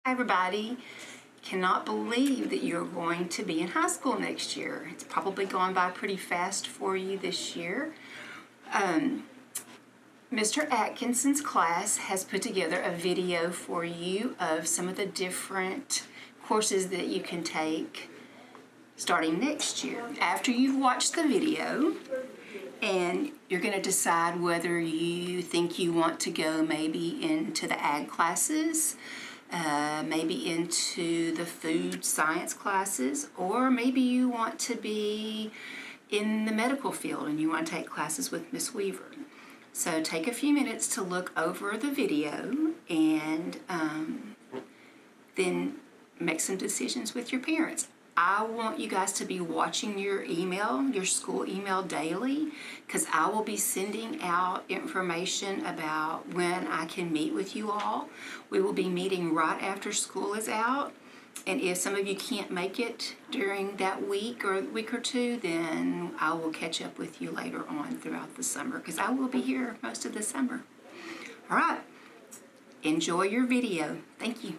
Everybody, cannot believe that you're going to be in high school next year. It's probably gone by pretty fast for you this year. Mr. Atkinson's class has put together a video for you of some of the different courses that you can take starting next year. After you've watched the video, and you're going to decide whether you think you want to go maybe into the ag classes, maybe into the food science classes, or maybe you want to be in the medical field and you want to take classes with Miss Weaver. So take a few minutes to look over the video and then make some decisions with your parents. I want you guys to be watching your email, your school email daily, because I will be sending out information about when I can meet with you all. We will be meeting right after school is out. And if some of you can't make it during that week or two, then I will catch up with you later on throughout the summer, because I will be here most of the summer. All right. Enjoy your video. Thank you.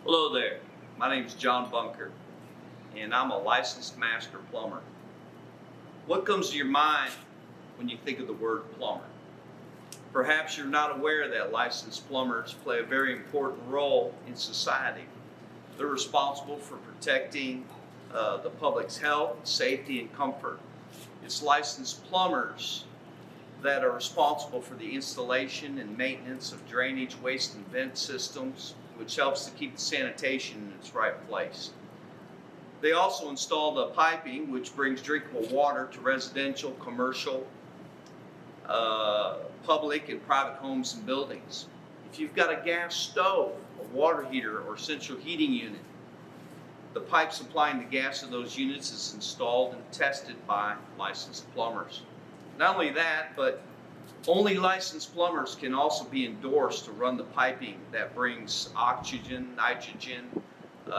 Hello there, my name is John Bunker, and I'm a licensed master plumber. What comes to your mind when you think of the word plumber? Perhaps you're not aware that licensed plumbers play a very important role in society. They're responsible for protecting the public's health, safety, and comfort. It's licensed plumbers that are responsible for the installation and maintenance of drainage, waste, and vent systems, which helps to keep the sanitation in its right place. They also install the piping, which brings drinkable water to residential, commercial, public, and private homes and buildings. If you've got a gas stove, a water heater, or central heating unit, the pipe supplying the gas to those units is installed and tested by licensed plumbers. Not only that, but only licensed plumbers can also be endorsed to run the piping that brings oxygen, nitrogen,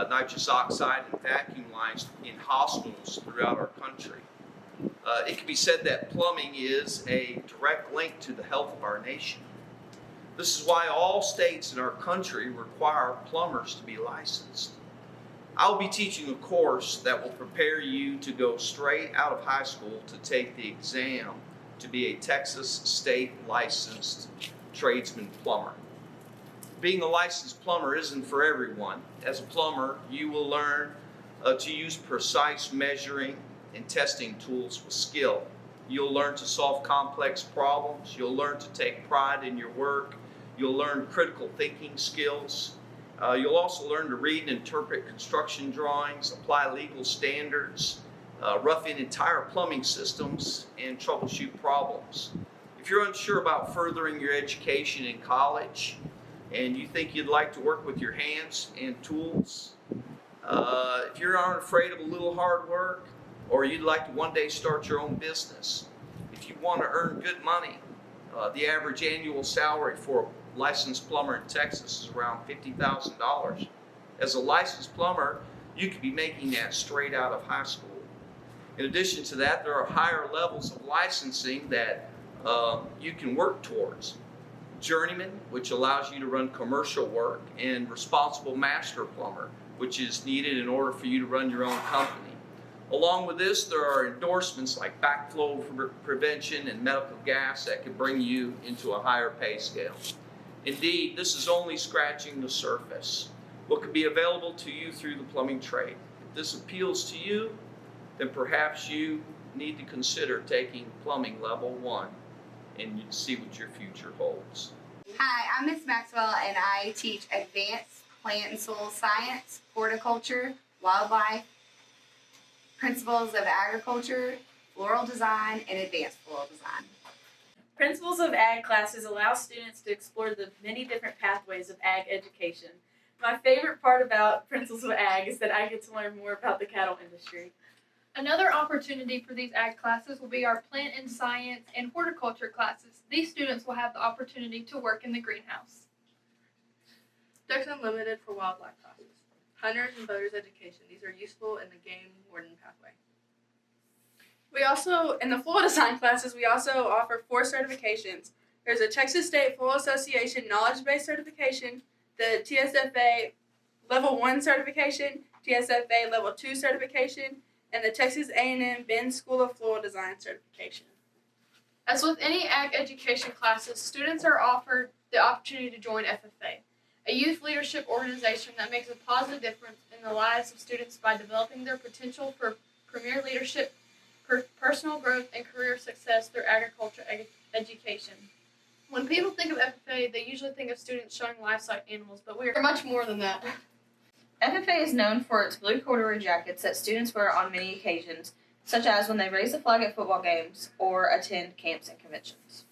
nitrous oxide, and vacuum lines in hospitals throughout our country. It can be said that plumbing is a direct link to the health of our nation. This is why all states in our country require plumbers to be licensed. I'll be teaching a course that will prepare you to go straight out of high school to take the exam to be a Texas state licensed tradesman plumber. Being a licensed plumber isn't for everyone. As a plumber, you will learn to use precise measuring and testing tools with skill. You'll learn to solve complex problems. You'll learn to take pride in your work. You'll learn critical thinking skills. You'll also learn to read and interpret construction drawings, apply legal standards, rough in entire plumbing systems, and troubleshoot problems. If you're unsure about furthering your education in college and you think you'd like to work with your hands and tools, if you aren't afraid of a little hard work, or you'd like to one day start your own business, if you want to earn good money, the average annual salary for a licensed plumber in Texas is around $50,000. As a licensed plumber, you could be making that straight out of high school. In addition to that, there are higher levels of licensing that you can work towards. Journeyman, which allows you to run commercial work, and responsible master plumber, which is needed in order for you to run your own company. Along with this, there are endorsements like backflow prevention and medical gas that can bring you into a higher pay scale. Indeed, this is only scratching the surface. What could be available to you through the plumbing trade? If this appeals to you, then perhaps you need to consider taking plumbing level 1 and see what your future holds. Hi, I'm Miss Maxwell, and I teach advanced plant and soil science, horticulture, wildlife, principles of agriculture, floral design, and advanced floral design. Principles of Ag classes allow students to explore the many different pathways of Ag education. My favorite part about Principles of Ag is that I get to learn more about the cattle industry. Another opportunity for these ag classes will be our plant and science and horticulture classes. These students will have the opportunity to work in the greenhouse. Ducks Unlimited for wildlife classes. Hunters and boaters education. These are useful in the game warden pathway. We also, in the floral design classes, we also offer 4 certifications. There's a Texas State Floral Association Knowledge-Based Certification, the TSFA Level 1 Certification, TSFA Level 2 Certification, and the Texas A&M Benz School of Floral Design Certification. As with any ag education classes, students are offered the opportunity to join FFA, a youth leadership organization that makes a positive difference in the lives of students by developing their potential for premier leadership, personal growth, and career success through agriculture education. When people think of FFA, they usually think of students showing livestock animals, but we are much more than that. FFA is known for its blue corduroy jackets that students wear on many occasions, such as when they raise the flag at football games or attend camps and conventions.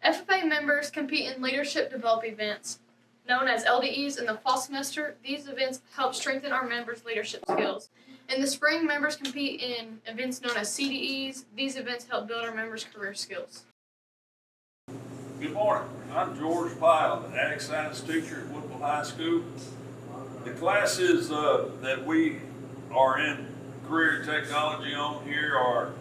FFA members compete in leadership develop events known as LDEs in the fall semester. These events help strengthen our members' leadership skills. In the spring, members compete in events known as CDEs. These events help build our members' career skills. Good morning. I'm George Pyle, the Ag Science teacher at Woodville High School. The classes that we are in career technology on here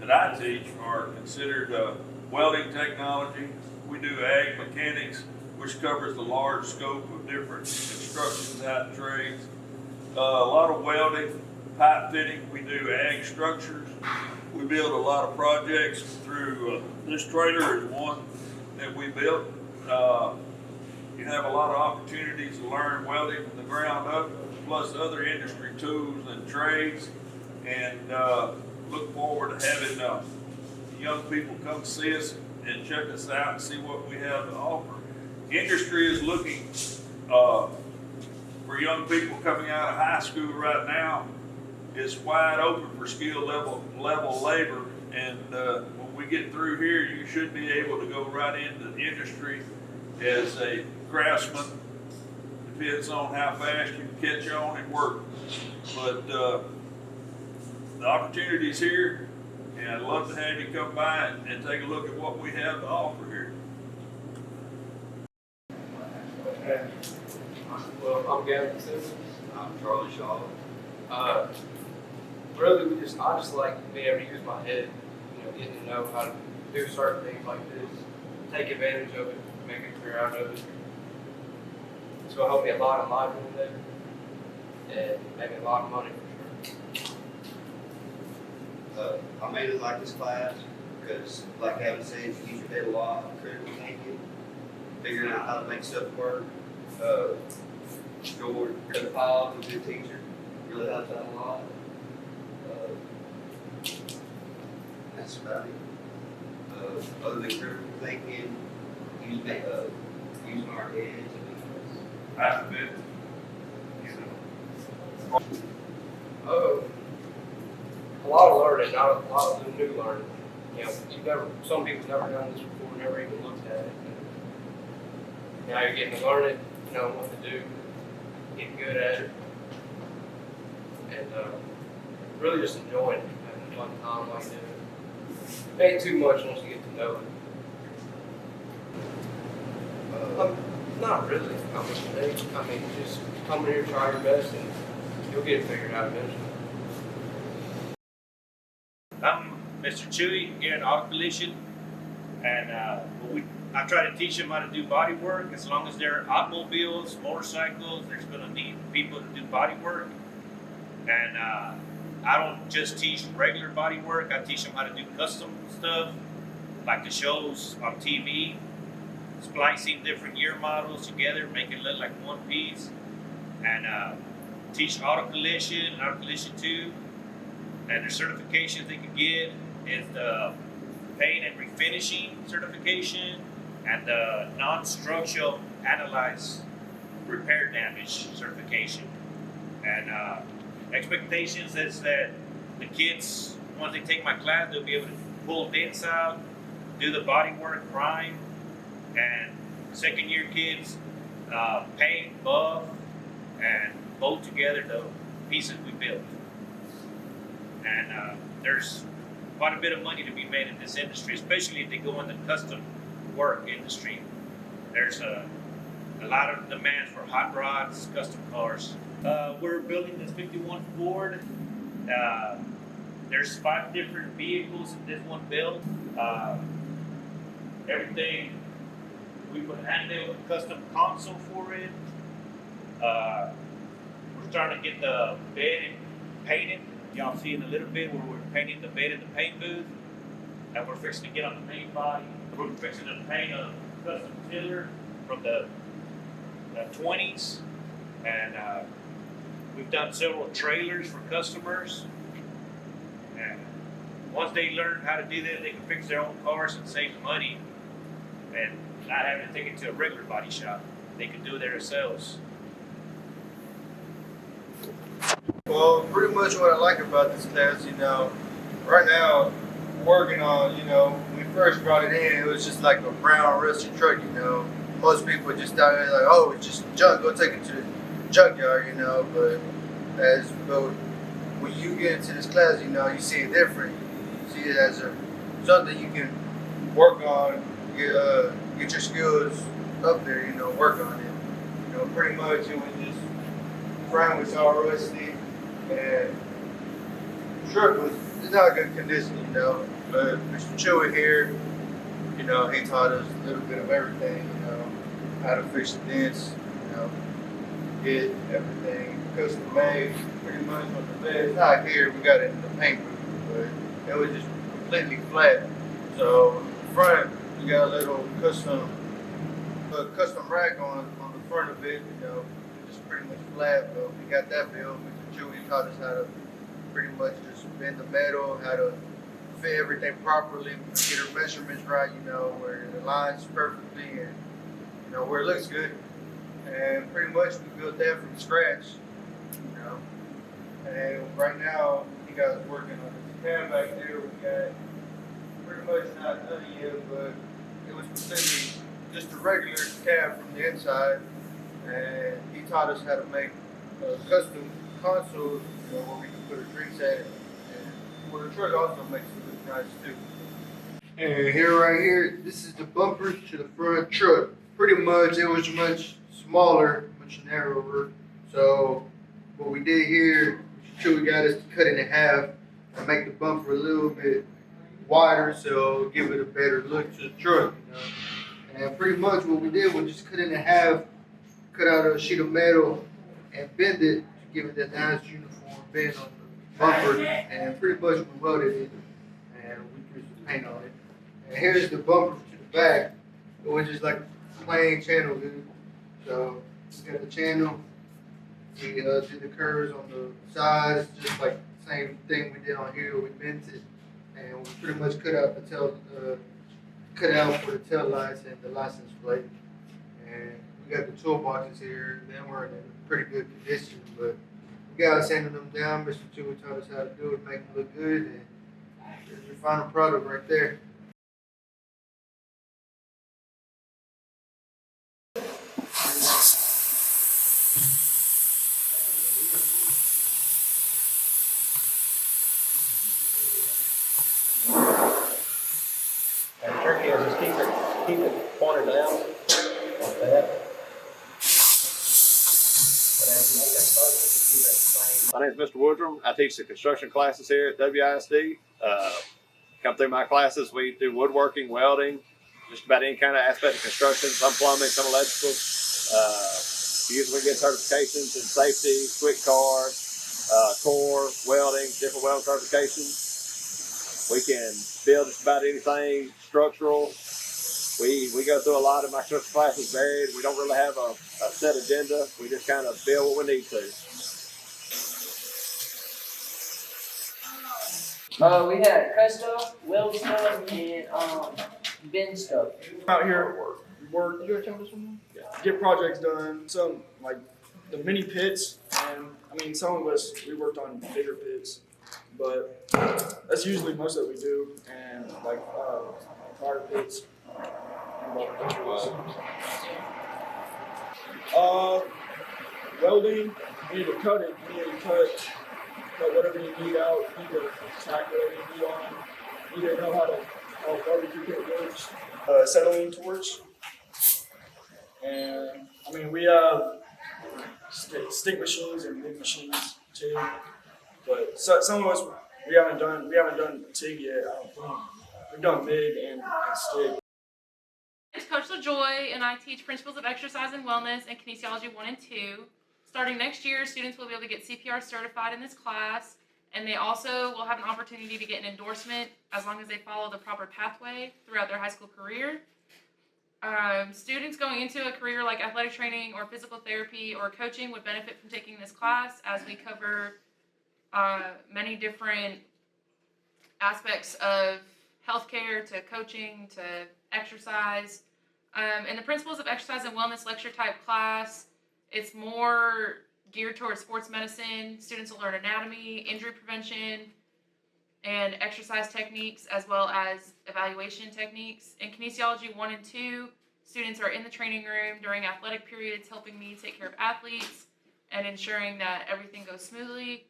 that I teach are considered welding technology. We do ag mechanics, which covers the large scope of different construction type trades. A lot of welding, pipe fitting. We do ag structures. We build a lot of projects through this trailer is one that we built. You have a lot of opportunities to learn welding from the ground up, plus other industry tools and trades, and look forward to having young people come see us and check us out and see what we have to offer. Industry is looking for young people coming out of high school right now. It's wide open for skill level labor, and when we get through here, you should be able to go right into the industry as a craftsman. Depends on how fast you can catch on and work. But the opportunity's here, and I'd love to have you come by and take a look at what we have to offer here. Okay. Well, I'm Gavin Simmons. I'm Charlie Shaw. Really, I just like being able to use my head, getting to know how to do certain things like this, take advantage of it, make a career out of it. It's going to help me a lot in life one day, and make me a lot of money for sure. I mainly like this class because, like Gavin said, you use your head a lot, critical thinking, figuring out how to make stuff work. George Pyle is a good teacher, really helps out a lot. That's about it. Other than critical thinking, using our heads. Half of it, A lot of learning, not a lot of new learning. Some people's never done this before, never even looked at it. Now you're getting to learn it, knowing what to do, getting good at it, and really just enjoying it, having a fun time like that. It ain't too much once you get to know it. Not really. Just come in here, try your best, and you'll get it figured out eventually. I'm Mr. Chewy here in Auto Collision, and I try to teach them how to do body work. As long as they're automobiles, motorcycles, there's going to need people to do body work. And I don't just teach regular body work. I teach them how to do custom stuff, like the shows on TV, splicing different year models together, make it look like one piece. And teach Auto Collision, Auto Collision 2. And the certifications they can get is the paint and refinishing certification and the non-structural analyze repair damage certification. And expectations is that the kids once they take my class, they'll be able to pull dents out, do the body work, prime, and second year kids paint, buff, and bolt together the pieces we built. And there's quite a bit of money to be made in this industry, especially if they go in the custom work industry. There's a lot of demand for hot rods, custom cars. We're building this 51 Ford. There's 5 different vehicles in this one build. Everything, we put a custom console for it. We're starting to get the bed painted. Y'all see in a little bit where we're painting the bed in the paint booth. And we're fixing to get on the main body. We're fixing to paint a custom tiller from the 20s. And we've done several trailers for customers. And once they learn how to do that, they can fix their own cars and save money and not having to take it to a regular body shop. They can do it themselves. Well, pretty much what I like about this class, right now, working on, when we first brought it in, it was just like a brown rusty truck, Most people just thought, like, oh, it's just junk, go take it to the junkyard, but when you get into this class, you see it different. You see it as something you can work on, get your skills up there, work on it. Pretty much it was just, frame was all rusty, and the truck was not good condition, but Mr. Chewy here, he taught us a little bit of everything, how to fix the dents, get everything custom made, pretty much on the bed. It's not here, we got it in the paint booth, but it was just completely flat. So in the front, we got a little custom rack on the front of it, just pretty much flat, but we got that built. Mr. Chewy taught us how to pretty much just bend the metal, how to fit everything properly, get our measurements right, where it aligns perfectly and where it looks good. And pretty much we built that from scratch, And right now, you guys working on this cab back there. We got pretty much not done yet, but it was completely just a regular cab from the inside. And he taught us how to make a custom console, where we can put our drinks at, and where the truck also makes it look nice too. And right here, this is the bumper to the front truck. Pretty much, it was much smaller, much narrower. So what we did here, we got us to cut it in half and make the bumper a little bit wider, so give it a better look to the truck. And pretty much what we did was just cut it in half, cut out a sheet of metal, and bend it to give it that nice uniform bend on the bumper. And pretty much we welded it, and we threw some paint on it. And here's the bumper to the back. It was just like a plain channel, dude. So we got the channel. We did the curves on the sides, just like the same thing we did on here. We bent it, and we pretty much cut out for the tail lights and the license plate. And we got the toolboxes here. They weren't in pretty good condition, but we got sanding them down. Mr. Chewy taught us how to do it, make them look good, and there's your final product right there. And the trick is just keep it pointed down like that. But as you make that focus, keep it the same. My name is Mr. Woodville. I teach the construction classes here at WISD. Come through my classes, we do woodworking, welding, just about any kind of aspect of construction, some plumbing, some electrical. Usually we get certifications in safety, quick car, core, welding, different welding certifications. We can build just about anything structural. We go through a lot of my construction classes varied. We don't really have a set agenda. We just kind of build what we need to. We had cut stuff, weld stuff, and bend stuff. Out here, work. You gotta tell us something? Get projects done. Some like the mini pits, and some of us we worked on bigger pits, but that's usually most of what we do, and like fire pits. Welding, you need to cut it, you need to cut whatever you need out, you need to tack whatever you need on, you need to know how barbecue pit works. Settling torch, and I mean we have stick machines and MIG machines too, but some of us we haven't done TIG yet. I don't think we've done MIG and stick. It's Coach LaJoy, and I teach Principles of Exercise and Wellness and Kinesiology 1 and 2. Starting next year, students will be able to get CPR certified in this class, and they also will have an opportunity to get an endorsement as long as they follow the proper pathway throughout their high school career. Students going into a career like athletic training or physical therapy or coaching would benefit from taking this class, as we cover many different aspects of healthcare to coaching to exercise. In the Principles of Exercise and Wellness lecture type class, it's more geared towards sports medicine. Students will learn anatomy, injury prevention, and exercise techniques, as well as evaluation techniques. In Kinesiology 1 and 2, students are in the training room during athletic periods, helping me take care of athletes and ensuring that everything goes smoothly.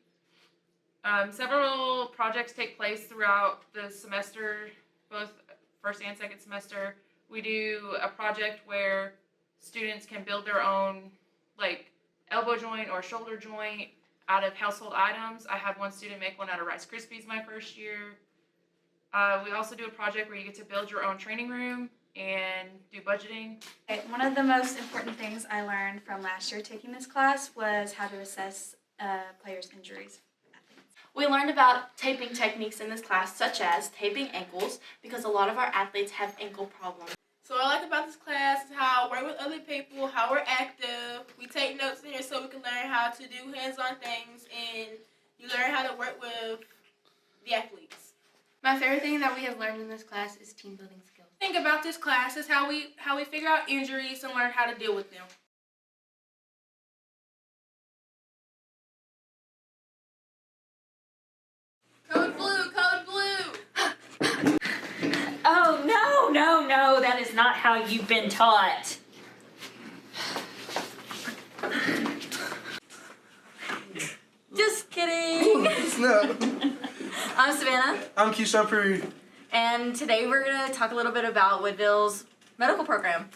Several projects take place throughout the semester, both first and second semester. We do a project where students can build their own, like, elbow joint or shoulder joint out of household items. I had one student make one out of Rice Krispies my first year. We also do a project where you get to build your own training room and do budgeting. One of the most important things I learned from last year taking this class was how to assess players' injuries. We learned about taping techniques in this class, such as taping ankles, because a lot of our athletes have ankle problems. So what I like about this class is how I work with other people, how we're active. We take notes in here so we can learn how to do hands-on things, and you learn how to work with the athletes. My favorite thing that we have learned in this class is team building skills. The thing about this class is how we figure out injuries and learn how to deal with them. Code blue, code blue! Oh, no, that is not how you've been taught. Just kidding. No. I'm Savannah, I'm Keyshawn Puri. and today we're going to talk a little bit about Woodville's medical program.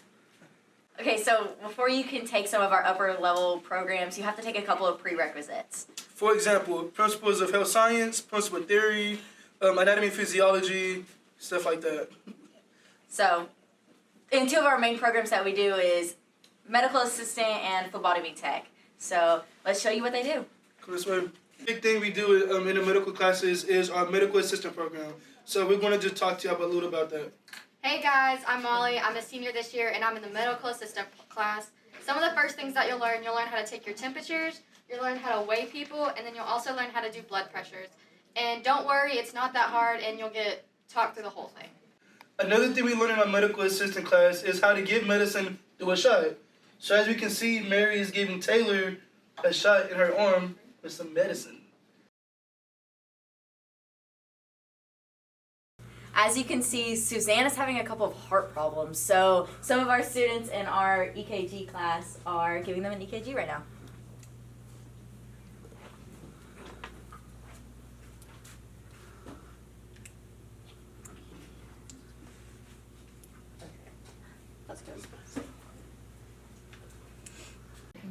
Okay, so before you can take some of our upper level programs, you have to take a couple of prerequisites. For example, principles of health science, principle theory, anatomy, physiology, stuff like that. So, and two of our main programs that we do is medical assistant and phlebotomy tech. So, let's show you what they do. Cool, this way. Big thing we do in the medical classes is our medical assistant program. So we're going to just talk to you a little about that. Hey guys, I'm Molly. I'm a senior this year and I'm in the medical assistant class. Some of the first things that you'll learn how to take your temperatures, you'll learn how to weigh people, and then you'll also learn how to do blood pressures. And don't worry, it's not that hard and you'll get talked through the whole thing. Another thing we learn in our medical assistant class is how to give medicine through a shot. So as we can see, Mary is giving Taylor a shot in her arm with some medicine. As you can see, Suzanne is having a couple of heart problems. So some of our students in our EKG class are giving them an EKG right now.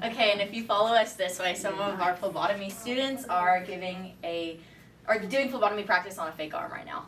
Okay, and if you follow us this way, some of our phlebotomy students are doing phlebotomy practice on a fake arm right now.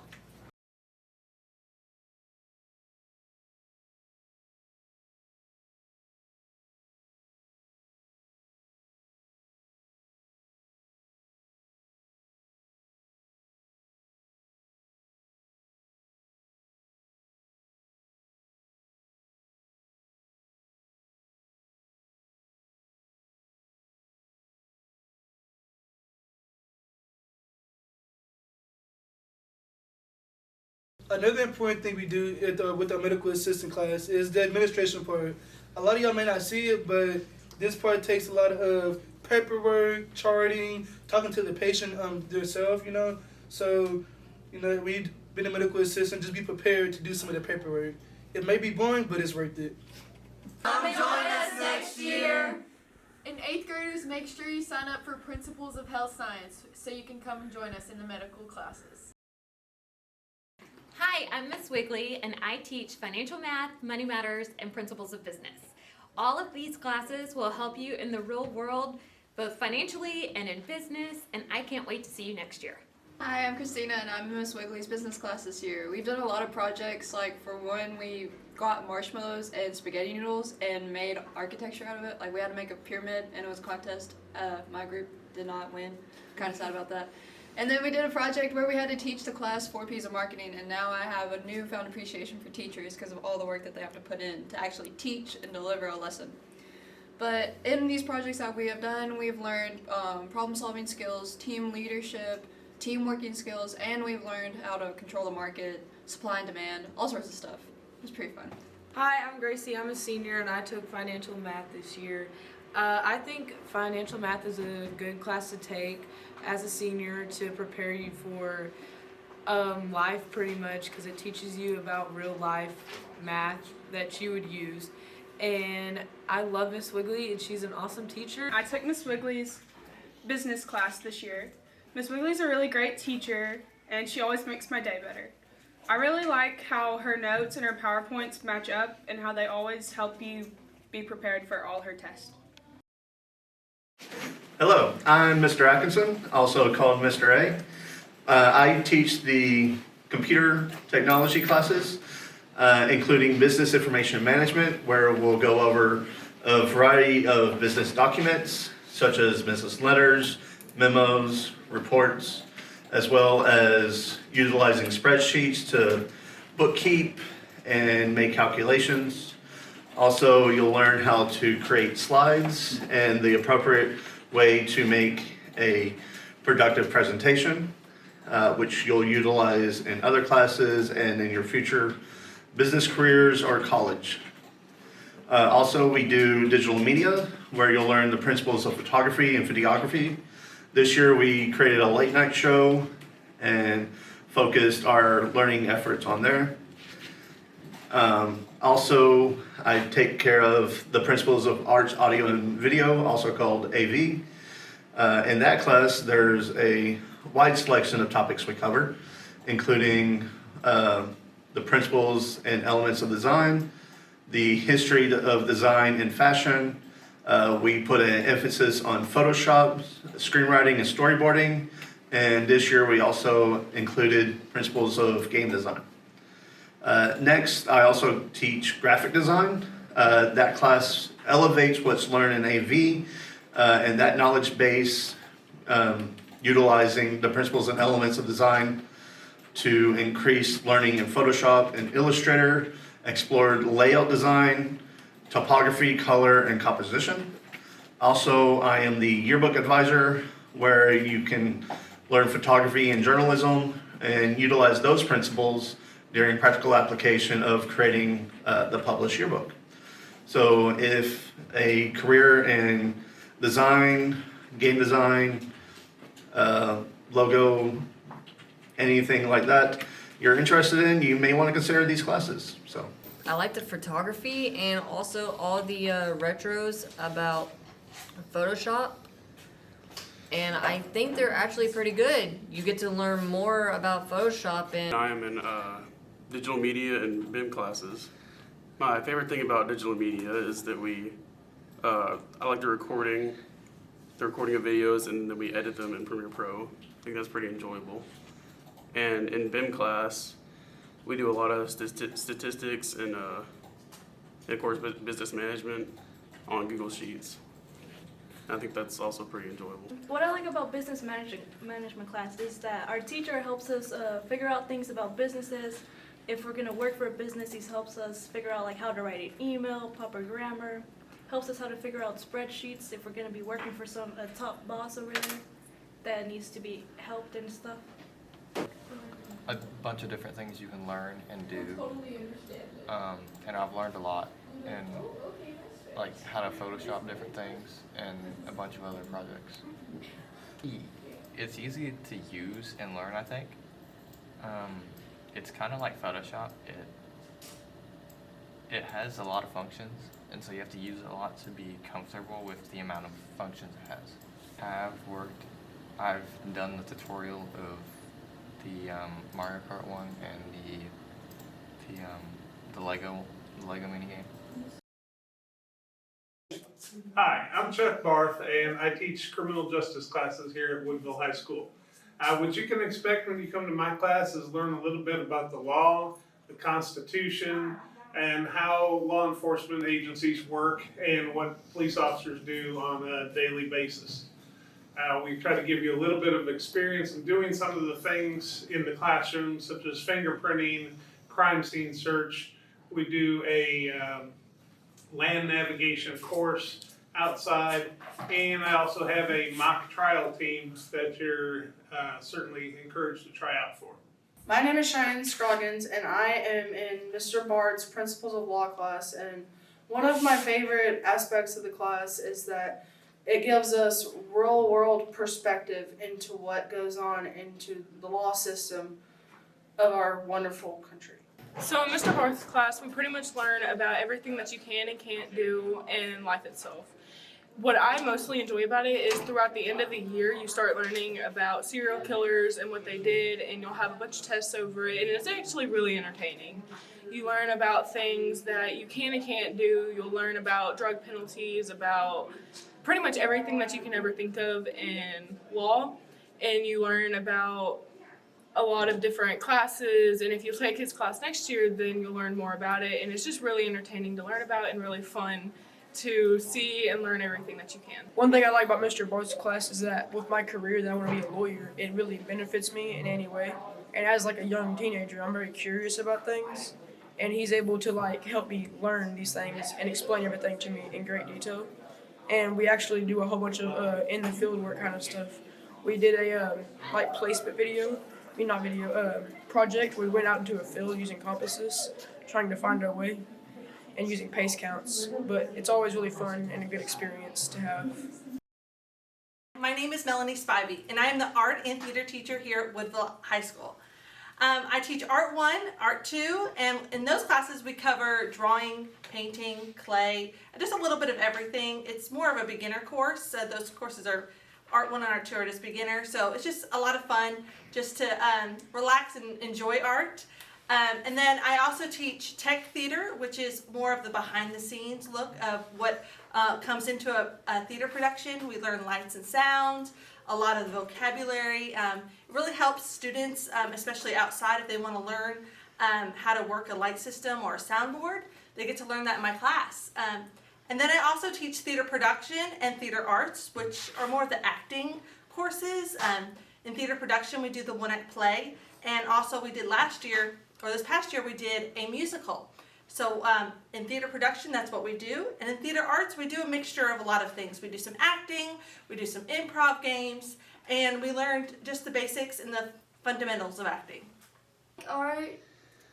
Another important thing we do with our medical assistant class is the administration part. A lot of y'all may not see it, but this part takes a lot of paperwork, charting, talking to the patient themselves, you know. So You know, we've been a medical assistant, just be prepared to do some of the paperwork. It may be boring, but it's worth it. Come join us next year. And 8th graders, make sure you sign up for Principles of Health Science so you can come and join us in the medical classes. Hi, I'm Miss Wigley, and I teach financial math, money matters, and principles of business. All of these classes will help you in the real world, both financially and in business, and I can't wait to see you next year. Hi, I'm Christina, and I'm in Miss Wigley's business class this year. We've done a lot of projects, like for one, we got marshmallows and spaghetti noodles and made architecture out of it. Like we had to make a pyramid, and it was a contest. My group did not win. Kind of sad about that. And then we did a project where we had to teach the class 4 P's of marketing, and now I have a newfound appreciation for teachers because of all the work that they have to put in to actually teach and deliver a lesson. But in these projects that we have done, we've learned problem-solving skills, team leadership, team working skills, and we've learned how to control the market, supply and demand, all sorts of stuff. It was pretty fun. Hi, I'm Gracie. I'm a senior and I took financial math this year. I think financial math is a good class to take as a senior to prepare you for life pretty much, because it teaches you about real life math that you would use. And I love Miss Wigley, and she's an awesome teacher. I took Miss Wigley's business class this year. Miss Wigley's a really great teacher, and she always makes my day better. I really like how her notes and her PowerPoints match up and how they always help you be prepared for all her tests. Hello, I'm Mr. Atkinson, also called Mr. A. I teach the computer technology classes, including business information management, where we'll go over a variety of business documents, such as business letters, memos, reports, as well as utilizing spreadsheets to bookkeep and make calculations. Also, you'll learn how to create slides and the appropriate way to make a productive presentation, which you'll utilize in other classes and in your future business careers or college. Also, we do digital media, where you'll learn the principles of photography and videography. This year, we created a late night show and focused our learning efforts on there. Also, I take care of the principles of arts, audio, and video, also called AV. In that class, there's a wide selection of topics we cover, including the principles and elements of design, the history of design and fashion. We put an emphasis on Photoshop, screenwriting, and storyboarding. And this year, we also included principles of game design. Next, I also teach graphic design. That class elevates what's learned in AV, and that knowledge base, utilizing the principles and elements of design to increase learning in Photoshop and Illustrator, explored layout design, topography, color, and composition. Also, I am the yearbook advisor, where you can learn photography and journalism and utilize those principles during practical application of creating the published yearbook. So if a career in design, game design, logo, anything like that you're interested in, you may want to consider these classes. So I like the photography and also all the retros about Photoshop. And I think they're actually pretty good. You get to learn more about Photoshop. And I am in digital media and BIM classes. My favorite thing about digital media is that I like the recording of videos, and then we edit them in Premiere Pro. I think that's pretty enjoyable. And in BIM class, we do a lot of statistics and of course business management on Google Sheets. I think that's also pretty enjoyable. What I like about business management class is that our teacher helps us figure out things about businesses. If we're going to work for a business, he helps us figure out like how to write an email, proper grammar, helps us how to figure out spreadsheets if we're going to be working for a top boss over there that needs to be helped and stuff. A bunch of different things you can learn and do. And I've learned a lot in like how to Photoshop different things and a bunch of other projects. It's easy to use and learn, I think. It's kind of like Photoshop. It has a lot of functions, and so you have to use it a lot to be comfortable with the amount of functions it has. I've done the tutorial of the Mario Kart one and the Lego minigame. Hi, I'm Chuck Barth, and I teach criminal justice classes here at Woodville High School. What you can expect when you come to my class is learn a little bit about the law, the Constitution, and how law enforcement agencies work and what police officers do on a daily basis. We try to give you a little bit of experience in doing some of the things in the classroom, such as fingerprinting, crime scene search. We do a land navigation course outside, and I also have a mock trial team that you're certainly encouraged to try out for. My name is Cheyenne Scroggins, and I am in Mr. Bart's Principles of Law class. And one of my favorite aspects of the class is that it gives us real-world perspective into what goes on into the law system of our wonderful country. So in Mr. Barth's class, we pretty much learn about everything that you can and can't do in life itself. What I mostly enjoy about it is throughout the end of the year, you start learning about serial killers and what they did, and you'll have a bunch of tests over it, and it's actually really entertaining. You learn about things that you can and can't do. You'll learn about drug penalties, about pretty much everything that you can ever think of in law, and you learn about a lot of different classes, and if you take his class next year, then you'll learn more about it, and it's just really entertaining to learn about and really fun to see and learn everything that you can. One thing I like about Mr. Barth's class is that with my career that I want to be a lawyer, it really benefits me in any way. And as like a young teenager, I'm very curious about things, and he's able to like help me learn these things and explain everything to me in great detail. And we actually do a whole bunch of in the field work kind of stuff. We did a like placement project. We went out into a field using compasses, trying to find our way, and using pace counts, but it's always really fun and a good experience to have. My name is Melanie Spivey, and I am the art and theater teacher here at Woodville High School. I teach Art 1, Art 2, and in those classes we cover drawing, painting, clay, and just a little bit of everything. It's more of a beginner course. Those courses are Art 1 and Art 2 are just beginner, so it's just a lot of fun just to relax and enjoy art. And then I also teach tech theater, which is more of the behind-the-scenes look of what comes into a theater production. We learn lights and sound, a lot of the vocabulary. It really helps students, especially outside, if they want to learn how to work a light system or a soundboard. They get to learn that in my class. And then I also teach theater production and theater arts, which are more of the acting courses. In theater production, we do the one-act play, and also we did this past year, we did a musical. So in theater production, that's what we do. And in theater arts, we do a mixture of a lot of things. We do some acting, we do some improv games, and we learned just the basics and the fundamentals of acting. Art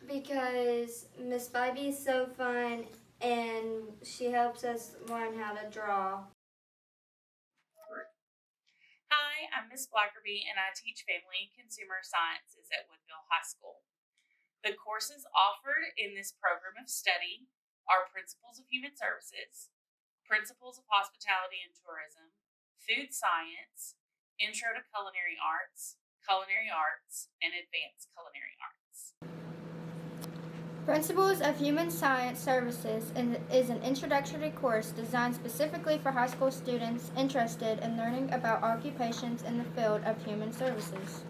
because Miss Bybee is so fun and she helps us learn how to draw. Hi, I'm Miss Blackerby and I teach Family Consumer Sciences at Woodville High School. The courses offered in this program of study are Principles of Human Services, Principles of Hospitality and Tourism, Food Science, Intro to Culinary Arts, and Advanced Culinary Arts. Principles of Human Science Services is an introductory course designed specifically for high school students interested in learning about occupations in the field of human services.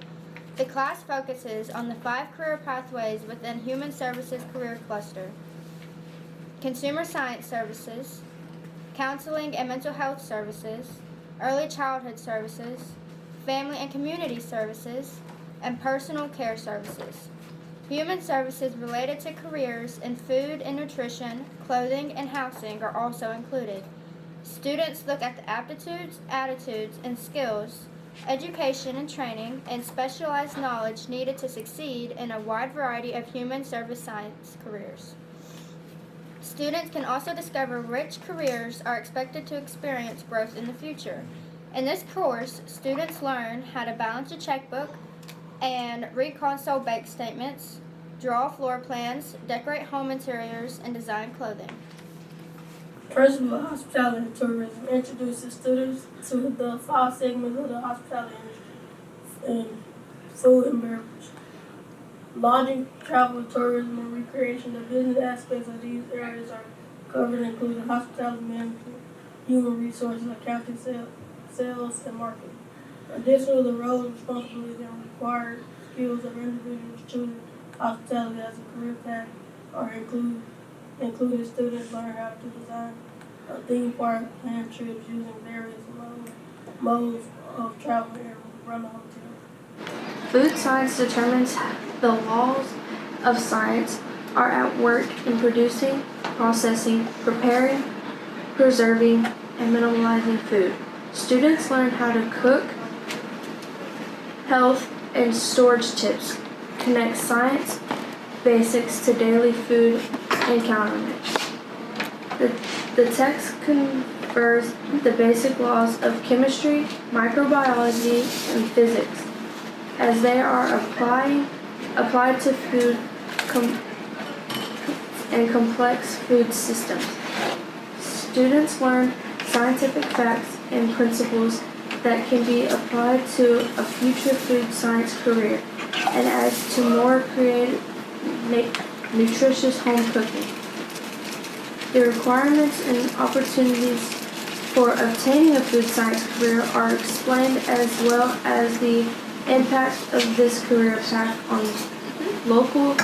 The class focuses on the 5 career pathways within Human Services Career Cluster: Consumer Science Services, Counseling and Mental Health Services, Early Childhood Services, Family and Community Services, and Personal Care Services. Human services related to careers in food and nutrition, clothing, and housing are also included. Students look at the aptitudes, attitudes, and skills, education and training, and specialized knowledge needed to succeed in a wide variety of human service science careers. Students can also discover which careers are expected to experience growth in the future. In this course, students learn how to balance a checkbook, and read console bank statements, draw floor plans, decorate home interiors, and design clothing. Principal of Hospitality and Tourism introduces students to the 5 segments of the hospitality industry in food and beverage, lodging, travel, tourism, and recreation. The business aspects of these areas are covered, including hospitality management, human resources, accounting, sales, and marketing. Additionally, the roles, responsibilities, and required skills of individuals choosing hospitality as a career path are including students learn how to design a theme park, plan trips using various modes of travel, and run a hotel. Food science determines the laws of science are at work in producing, processing, preparing, preserving, and minimalizing food. Students learn how to cook, health, and storage tips, connect science basics to daily food encounterment. The text covers the basic laws of chemistry, microbiology, and physics, as they are applied to food and complex food systems. Students learn scientific facts and principles that can be applied to a future food science career and adds to more creative, nutritious home cooking. The requirements and opportunities for obtaining a food science career are explained, as well as the impact of this career path on local,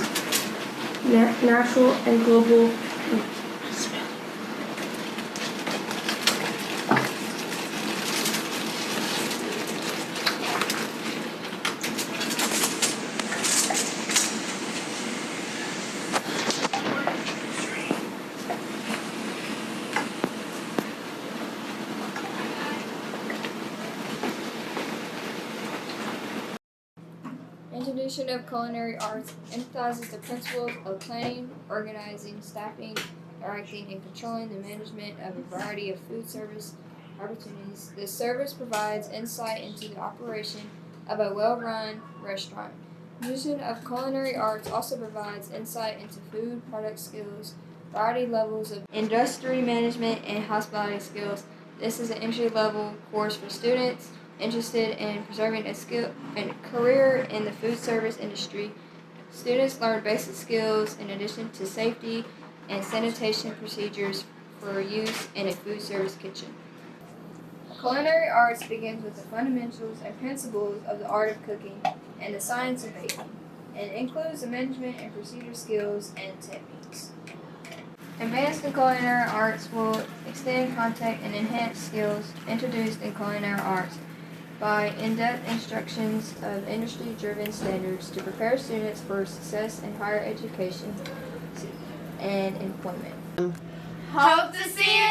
national, and global. Introduction of culinary arts emphasizes the principles of planning, organizing, staffing, directing, and controlling the management of a variety of food service opportunities. This service provides insight into the operation of a well-run restaurant. Usage of culinary arts also provides insight into food product skills, variety levels of industry management, and hospitality skills. This is an entry-level course for students interested in preserving a skill and career in the food service industry. Students learn basic skills in addition to safety and sanitation procedures for use in a food service kitchen. Culinary arts begins with the fundamentals and principles of the art of cooking and the science of baking, and includes the management and procedure skills and techniques. Advanced in culinary arts will extend contact and enhance skills introduced in culinary arts by in-depth instructions of industry-driven standards to prepare students for success in higher education and employment. Hope to see you